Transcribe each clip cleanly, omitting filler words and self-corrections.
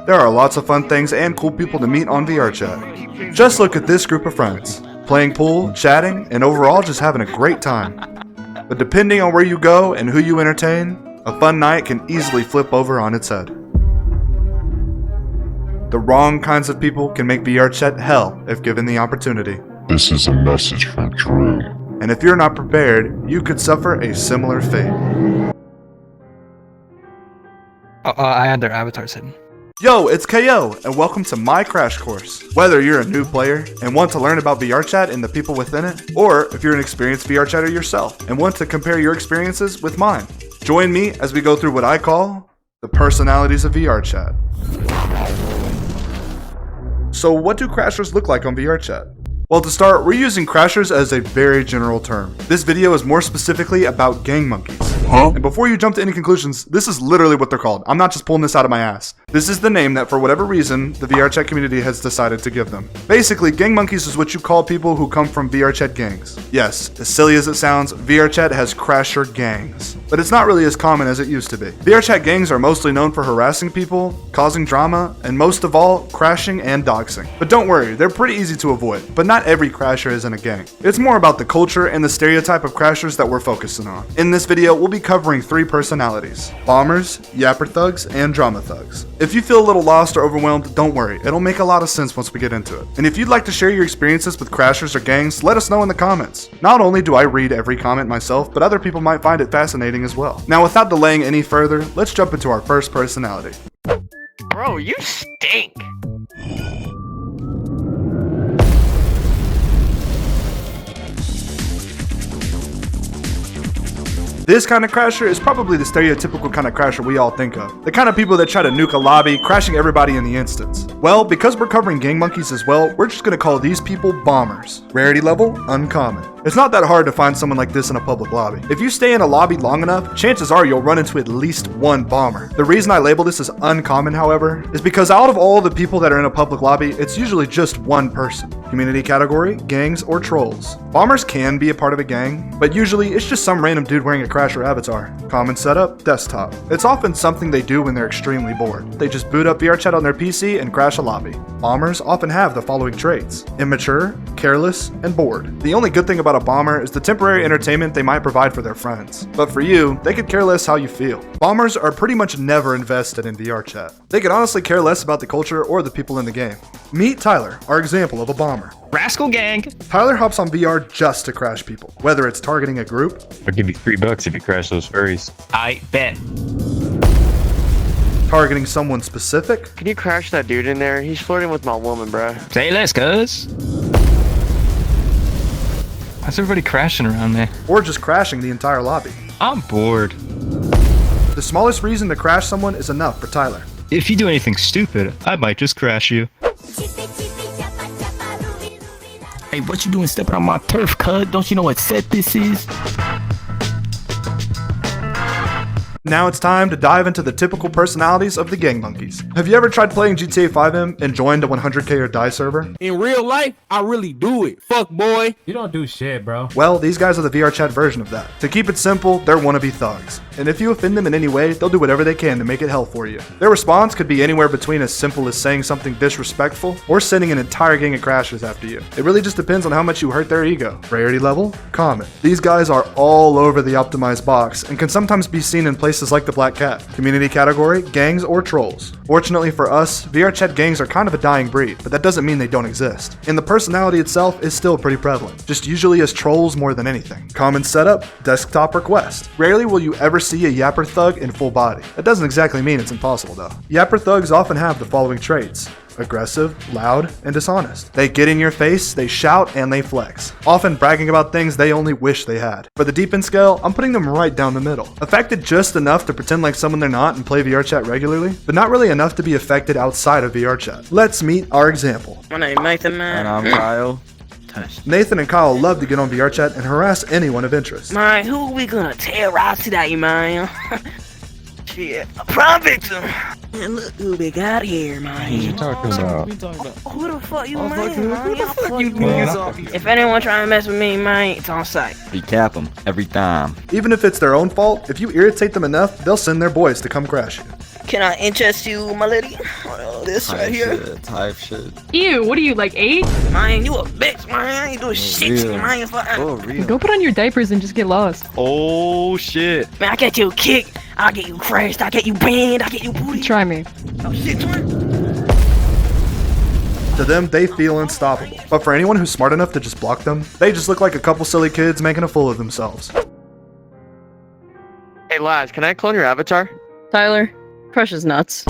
There are lots of fun things and cool people to meet on VRChat. Just look at this group of friends, playing pool, chatting, and overall just having a great time. But depending on where you go and who you entertain, a fun night can easily flip over on its head. The wrong kinds of people can make VRChat hell if given the opportunity. This is a message from Drew. And if you're not prepared, you could suffer a similar fate. I had their avatars hidden. Yo, it's KO, and welcome to my crash course. Whether you're a new player and want to learn about VRChat and the people within it, or if you're an experienced VRChatter yourself and want to compare your experiences with mine, join me as we go through what I call the personalities of VRChat. So what do crashers look like on VRChat? Well, to start, we're using crashers as a very general term. This video is more specifically about gang monkeys. And before you jump to any conclusions, this is literally what they're called. I'm not just pulling this out of my ass. This is the name that for whatever reason, the VRChat community has decided to give them. Basically, gang monkeys is what you call people who come from VRChat gangs. Yes, as silly as it sounds, VRChat has crasher gangs. But it's not really as common as it used to be. VRChat gangs are mostly known for harassing people, causing drama, and most of all, crashing and doxing. But don't worry, they're pretty easy to avoid. But not every crasher is in a gang. It's more about the culture and the stereotype of crashers that we're focusing on. In this video, we'll be covering 3 personalities: bombers, Yapper Thugs, and drama thugs. If you feel a little lost or overwhelmed, don't worry, it'll make a lot of sense once we get into it. And if you'd like to share your experiences with crashers or gangs, let us know in the comments. Not only do I read every comment myself, but other people might find it fascinating as well. Now, without delaying any further, let's jump into our first personality. Bro, you stink. This kind of crasher is probably the stereotypical kind of crasher we all think of. The kind of people that try to nuke a lobby, crashing everybody in the instance. Well, because we're covering gang monkeys as well, we're just gonna call these people bombers. Rarity level, uncommon. It's not that hard to find someone like this in a public lobby. If you stay in a lobby long enough, chances are you'll run into at least one bomber. The reason I label this as uncommon, however, is because out of all the people that are in a public lobby, it's usually just one person. Community category, gangs, or trolls. Bombers can be a part of a gang, but usually it's just some random dude wearing a crasher avatar. Common setup, desktop. It's often something they do when they're extremely bored. They just boot up VRChat on their PC and crash a lobby. Bombers often have the following traits: immature, careless, and bored. The only good thing about a bomber is the temporary entertainment they might provide for their friends. But for you, they could care less how you feel. Bombers are pretty much never invested in VRChat. They could honestly care less about the culture or the people in the game. Meet Tyler, our example of a bomber. Rascal gang. Tyler hops on VR just to crash people, whether it's targeting a group. I'll give you $3 if you crash those furries. I bet. Targeting someone specific. Can you crash that dude in there? He's flirting with my woman, bruh. Say less, cuz. Why's everybody crashing around me? Or just crashing the entire lobby. I'm bored. The smallest reason to crash someone is enough for Tyler. If you do anything stupid, I might just crash you. Hey, what you doing stepping on my turf, cuz? Don't you know what set this is? Now it's time to dive into the typical personalities of the gang monkeys. Have you ever tried playing GTA 5M and joined a 100k or die server? In real life, I really do it. Fuck boy. You don't do shit, bro. Well, these guys are the VRChat version of that. To keep it simple, they're wannabe thugs. And if you offend them in any way, they'll do whatever they can to make it hell for you. Their response could be anywhere between as simple as saying something disrespectful or sending an entire gang of crashers after you. It really just depends on how much you hurt their ego. Rarity level, common. These guys are all over the optimized box and can sometimes be seen in places like the Black Cat. Community category, gangs or trolls. Fortunately for us, VRChat gangs are kind of a dying breed, but that doesn't mean they don't exist. And the personality itself is still pretty prevalent, just usually as trolls more than anything. Common setup, desktop request. Rarely will you ever see a Yapper Thug in full body. That doesn't exactly mean it's impossible though. Yapper Thugs often have the following traits: aggressive, loud, and dishonest. They get in your face, they shout, and they flex, often bragging about things they only wish they had. For the deep end scale, I'm putting them right down the middle. Affected just enough to pretend like someone they're not and play VRChat regularly, but not really enough to be affected outside of VRChat. Let's meet our example. My name is Nathan, man. And I'm Kyle. Nathan and Kyle love to get on VRChat and harass anyone of interest. Man, who we gonna terrorize today, man? Shit, a prime victim. Man, look who we got here, man. What you talking about? Who the fuck you, man? If anyone trying to mess with me, man, it's on sight. We cap them every time. Even if it's their own fault, if you irritate them enough, they'll send their boys to come crash you. Can I interest you, my lady? Oh, this right here. Type shit. Ew, what are you, like 8? Man, you a bitch, man. I ain't doing shit to you, man. Go put on your diapers and just get lost. Oh shit. Man, I get you kicked. I'll get you crashed. I'll get you banned. I'll get you booty. Try me. Oh, shit, twin. To them, they feel unstoppable. But for anyone who's smart enough to just block them, they just look like a couple silly kids making a fool of themselves. Hey, Laz, can I clone your avatar? Tyler, Crush is nuts.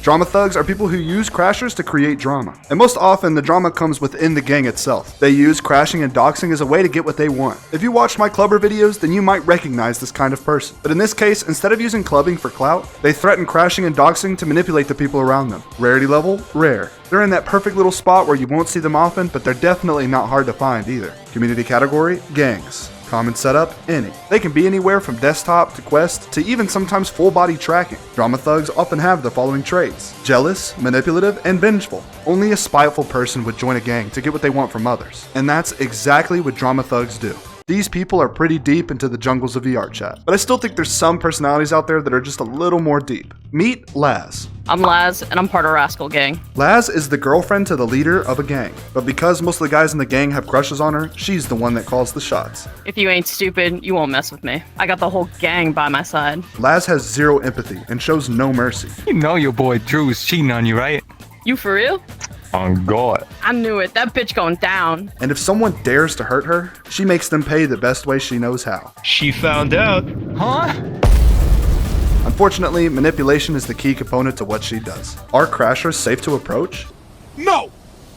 Drama thugs are people who use crashers to create drama. And most often, the drama comes within the gang itself. They use crashing and doxing as a way to get what they want. If you watched my clubber videos, then you might recognize this kind of person. But in this case, instead of using clubbing for clout, they threaten crashing and doxing to manipulate the people around them. Rarity level, rare. They're in that perfect little spot where you won't see them often, but they're definitely not hard to find either. Community category, gangs. Common setup, any. They can be anywhere from desktop to quest to even sometimes full body tracking. Drama thugs often have the following traits: jealous, manipulative, and vengeful. Only a spiteful person would join a gang to get what they want from others. And that's exactly what drama thugs do. These people are pretty deep into the jungles of VRChat, but I still think there's some personalities out there that are just a little more deep. Meet Laz. I'm Laz, and I'm part of Rascal Gang. Laz is the girlfriend to the leader of a gang, but because most of the guys in the gang have crushes on her, she's the one that calls the shots. If you ain't stupid, you won't mess with me. I got the whole gang by my side. Laz has zero empathy and shows no mercy. You know your boy Drew's cheating on you, right? You for real? On God. I knew it. That bitch going down. And if someone dares to hurt her, she makes them pay the best way she knows how. She found out. Huh? Unfortunately, manipulation is the key component to what she does. Are crashers safe to approach? No!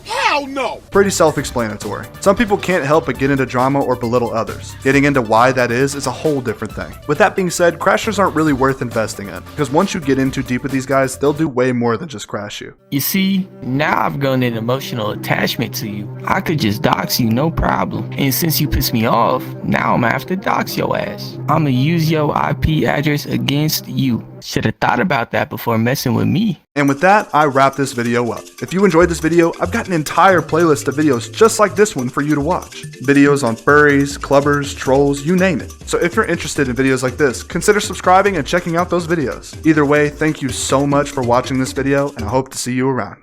Hell no! Pretty self-explanatory. Some people can't help but get into drama or belittle others. Getting into why that is a whole different thing. With that being said, crashers aren't really worth investing in, because once you get in too deep with these guys, they'll do way more than just crash you. You see, now I've grown an emotional attachment to you. I could just dox you, no problem. And since you pissed me off, now I'm gonna have to dox your ass. I'ma use your IP address against you. Should've thought about that before messing with me. And with that, I wrap this video up. If you enjoyed this video, I've got an entire playlist of videos just like this one for you to watch. Videos on furries, clubbers, trolls, you name it. So if you're interested in videos like this, consider subscribing and checking out those videos. Either way, thank you so much for watching this video, and I hope to see you around.